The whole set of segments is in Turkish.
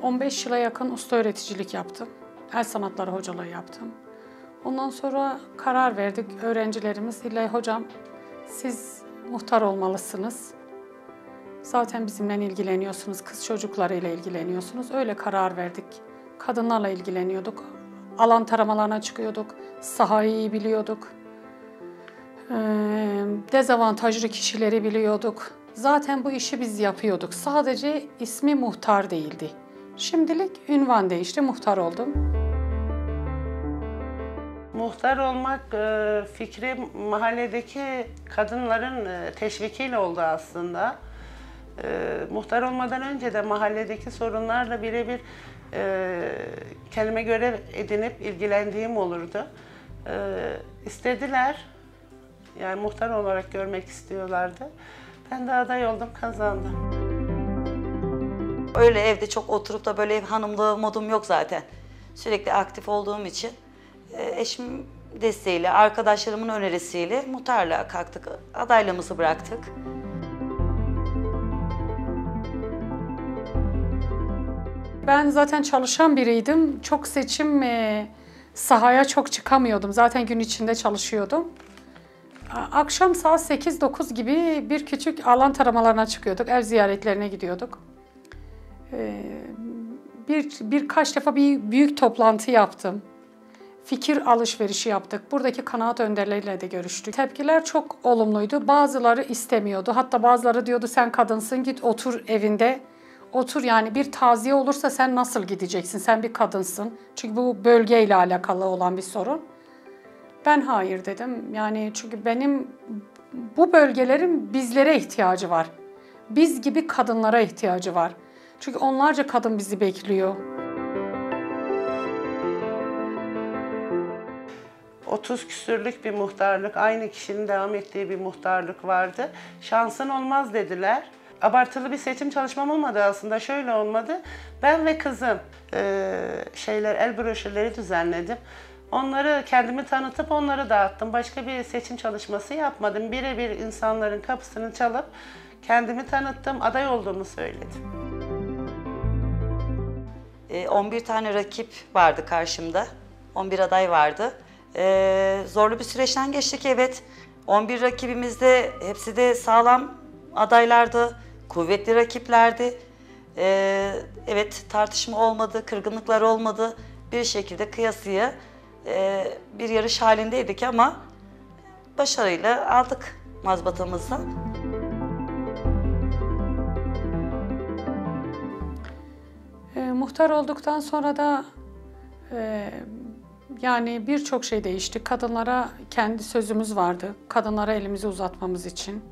15 yıla yakın usta öğreticilik yaptım. El sanatları hocalığı yaptım. Ondan sonra karar verdik öğrencilerimiz ile hocam siz muhtar olmalısınız. Zaten bizimle ilgileniyorsunuz, kız çocuklarıyla ilgileniyorsunuz. Öyle karar verdik. Kadınlarla ilgileniyorduk. Alan taramalarına çıkıyorduk. Sahayı iyi biliyorduk. Dezavantajlı kişileri biliyorduk. Zaten bu işi biz yapıyorduk. Sadece ismi muhtar değildi. Şimdilik ünvan değişti, muhtar oldum. Muhtar olmak fikri mahalledeki kadınların teşvikiyle oldu aslında. Muhtar olmadan önce de mahalledeki sorunlarla birebir kendime görev edinip ilgilendiğim olurdu. İstediler, yani muhtar olarak görmek istiyorlardı. Ben de aday oldum, kazandım. Öyle evde çok oturup da böyle ev hanımlığı modum yok zaten. Sürekli aktif olduğum için eşim desteğiyle, arkadaşlarımın önerisiyle muhtarlığa kalktık, adaylığımızı bıraktık. Ben zaten çalışan biriydim. Çok sahaya çok çıkamıyordum. Zaten gün içinde çalışıyordum. Akşam saat 8-9 gibi bir küçük alan taramalarına çıkıyorduk. Ev ziyaretlerine gidiyorduk. Birkaç defa bir büyük toplantı yaptım. Fikir alışverişi yaptık. Buradaki kanaat önderleriyle de görüştük. Tepkiler çok olumluydu. Bazıları istemiyordu. Hatta bazıları diyordu sen kadınsın git otur evinde. Otur yani bir taziye olursa sen nasıl gideceksin? Sen bir kadınsın. Çünkü bu bölgeyle alakalı olan bir sorun. Ben hayır dedim. Yani çünkü bu bölgelerin bizlere ihtiyacı var. Biz gibi kadınlara ihtiyacı var. Çünkü onlarca kadın bizi bekliyor. 30 küsürlük bir muhtarlık, aynı kişinin devam ettiği bir muhtarlık vardı. Şansın olmaz dediler. Abartılı bir seçim çalışmam olmadı aslında. Şöyle olmadı. Ben ve kızım el broşürleri düzenledim. Onları kendimi tanıtıp onları dağıttım. Başka bir seçim çalışması yapmadım. Birebir insanların kapısını çalıp kendimi tanıttım, aday olduğumu söyledim. 11 tane rakip vardı karşımda. 11 aday vardı. Zorlu bir süreçten geçtik evet. 11 rakibimizde hepsi de sağlam adaylardı, kuvvetli rakiplerdi. Evet tartışma olmadı, kırgınlıklar olmadı. Bir şekilde kıyasıya bir yarış halindeydik ama başarıyla aldık mazbatamızı. Muhtar olduktan sonra da yani birçok şey değişti. Kadınlara kendi sözümüz vardı. Kadınlara elimizi uzatmamız için.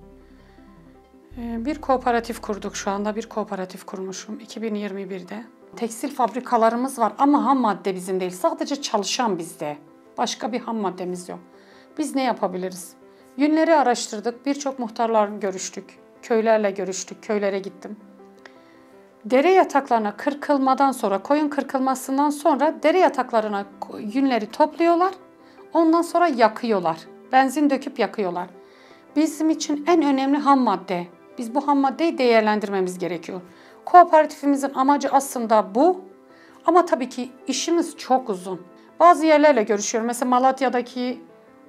Bir kooperatif kurduk şu anda. Bir kooperatif kurmuşum 2021'de. Tekstil fabrikalarımız var ama ham madde bizim değil. Sadece çalışan bizde. Başka bir ham maddemiz yok. Biz ne yapabiliriz? Yünleri araştırdık. Birçok muhtarlarla görüştük. Köylerle görüştük. Köylere gittim. Dere yataklarına kırkılmadan sonra, koyun kırkılmasından sonra dere yataklarına yünleri topluyorlar. Ondan sonra yakıyorlar. Benzin döküp yakıyorlar. Bizim için en önemli ham madde. Biz bu ham maddeyi değerlendirmemiz gerekiyor. Kooperatifimizin amacı aslında bu. Ama tabii ki işimiz çok uzun. Bazı yerlerle görüşüyorum. Mesela Malatya'daki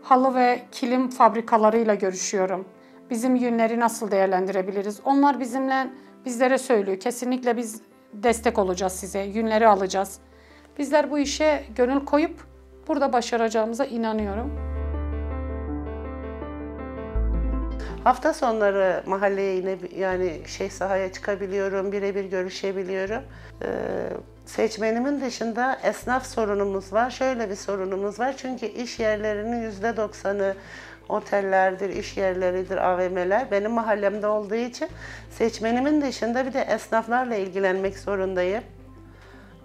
halı ve kilim fabrikalarıyla görüşüyorum. Bizim yünleri nasıl değerlendirebiliriz? Onlar bizlere söylüyor. Kesinlikle biz destek olacağız size. Yünleri alacağız. Bizler bu işe gönül koyup burada başaracağımıza inanıyorum. Hafta sonları mahalleye sahaya çıkabiliyorum, birebir görüşebiliyorum. Seçmenimin dışında esnaf sorunumuz var. Şöyle bir sorunumuz var. Çünkü iş yerlerinin %90'ı otellerdir, iş yerleridir, AVM'ler benim mahallemde olduğu için seçmenimin dışında bir de esnaflarla ilgilenmek zorundayım.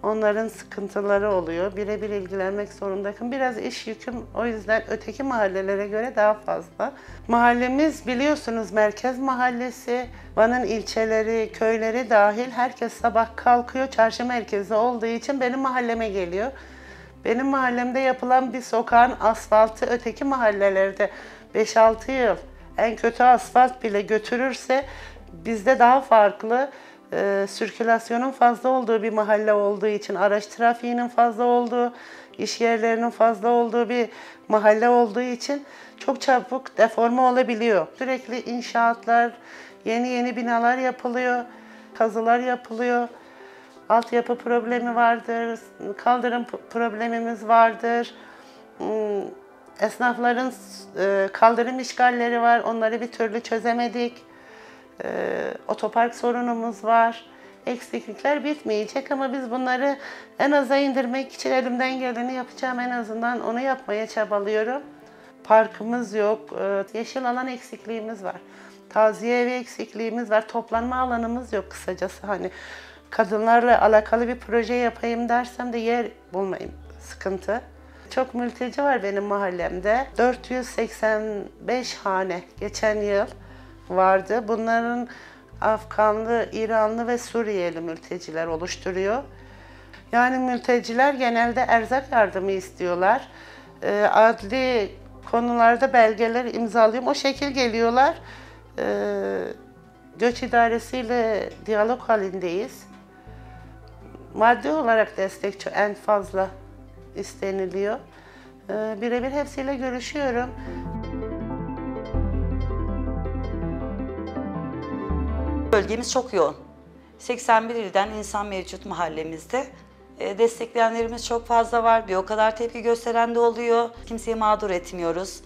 Onların sıkıntıları oluyor. Birebir ilgilenmek zorundayım. Biraz iş yüküm o yüzden öteki mahallelere göre daha fazla. Mahallemiz biliyorsunuz merkez mahallesi. Van'ın ilçeleri, köyleri dahil herkes sabah kalkıyor. Çarşı merkezi olduğu için benim mahalleme geliyor. Benim mahallemde yapılan bir sokağın asfaltı öteki mahallelerde 5-6 yıl en kötü asfalt bile götürürse bizde daha farklı sirkülasyonun fazla olduğu bir mahalle olduğu için, araç trafiğinin fazla olduğu, iş yerlerinin fazla olduğu bir mahalle olduğu için çok çabuk deforme olabiliyor. Sürekli inşaatlar, yeni binalar yapılıyor, kazılar yapılıyor. Altyapı problemi vardır, kaldırım problemimiz vardır. Esnafların kaldırım işgalleri var, onları bir türlü çözemedik. Otopark sorunumuz var. Eksiklikler bitmeyecek ama biz bunları en aza indirmek için elimden geleni yapacağım. En azından onu yapmaya çabalıyorum. Parkımız yok, yeşil alan eksikliğimiz var. Taziye evi eksikliğimiz var, toplanma alanımız yok kısacası. Hani kadınlarla alakalı bir proje yapayım dersem de yer bulmayayım, sıkıntı. Çok mülteci var benim mahallemde. 485 hane geçen yıl vardı. Bunların Afganlı, İranlı ve Suriyeli mülteciler oluşturuyor. Yani mülteciler genelde erzak yardımı istiyorlar. Adli konularda belgeler imzalıyorum. O şekil geliyorlar. Göç idaresiyle diyalog halindeyiz. Maddi olarak destek en fazla isteniliyor. Birebir hepsiyle görüşüyorum. Bölgemiz çok yoğun. 81 ilden insan mevcut mahallemizde. Destekleyenlerimiz çok fazla var. Bir o kadar tepki gösteren de oluyor. Kimseyi mağdur etmiyoruz.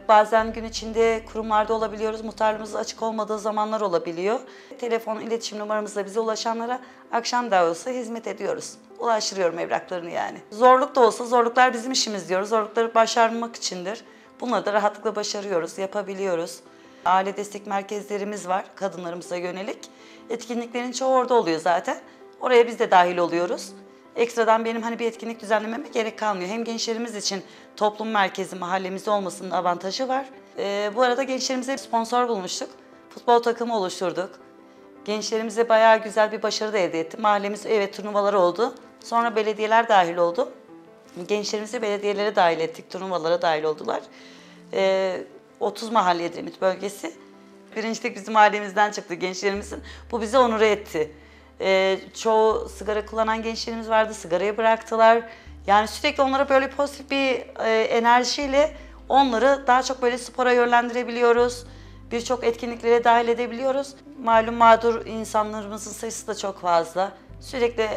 Bazen gün içinde kurumlarda olabiliyoruz. Muhtarlığımız açık olmadığı zamanlar olabiliyor. Telefon, iletişim numaramızla bize ulaşanlara akşam da olsa hizmet ediyoruz. Ulaştırıyorum evraklarını yani. Zorluk da olsa zorluklar bizim işimiz diyoruz. Zorlukları başarmak içindir. Bunları da rahatlıkla başarıyoruz, yapabiliyoruz. Aile destek merkezlerimiz var kadınlarımıza yönelik. Etkinliklerin çoğu orada oluyor zaten. Oraya biz de dahil oluyoruz. Ekstradan benim bir etkinlik düzenlememe gerek kalmıyor. Hem gençlerimiz için toplum merkezi mahallemizde olmasının avantajı var. Bu arada gençlerimize sponsor bulmuştuk. Futbol takımı oluşturduk. Gençlerimize bayağı güzel bir başarı da elde etti. Mahallemiz turnuvaları oldu. Sonra belediyeler dahil oldu. Gençlerimizi belediyelere dahil ettik, turnuvalara dahil oldular. 30 mahalle Edremit bölgesi. Birincilik bizim mahallemizden çıktı gençlerimizin. Bu bizi onur etti. Çoğu sigara kullanan gençlerimiz vardı, sigarayı bıraktılar. Yani sürekli onlara böyle pozitif bir enerjiyle onları daha çok böyle spora yönlendirebiliyoruz. Birçok etkinliklere dahil edebiliyoruz. Malum mağdur insanlarımızın sayısı da çok fazla. Sürekli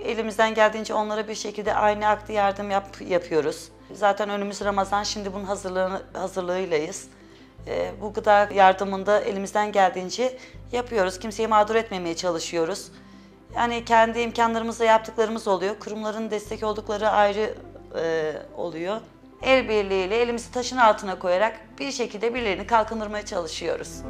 elimizden geldiğince onlara bir şekilde aynı aklı yardım yapıyoruz. Zaten önümüz Ramazan, şimdi bunun hazırlığıylayız. Bu gıda yardımında elimizden geldiğince yapıyoruz. Kimseyi mağdur etmemeye çalışıyoruz. Yani kendi imkanlarımızla yaptıklarımız oluyor. Kurumların destek oldukları ayrı oluyor. El birliğiyle elimizi taşın altına koyarak bir şekilde birilerini kalkındırmaya çalışıyoruz.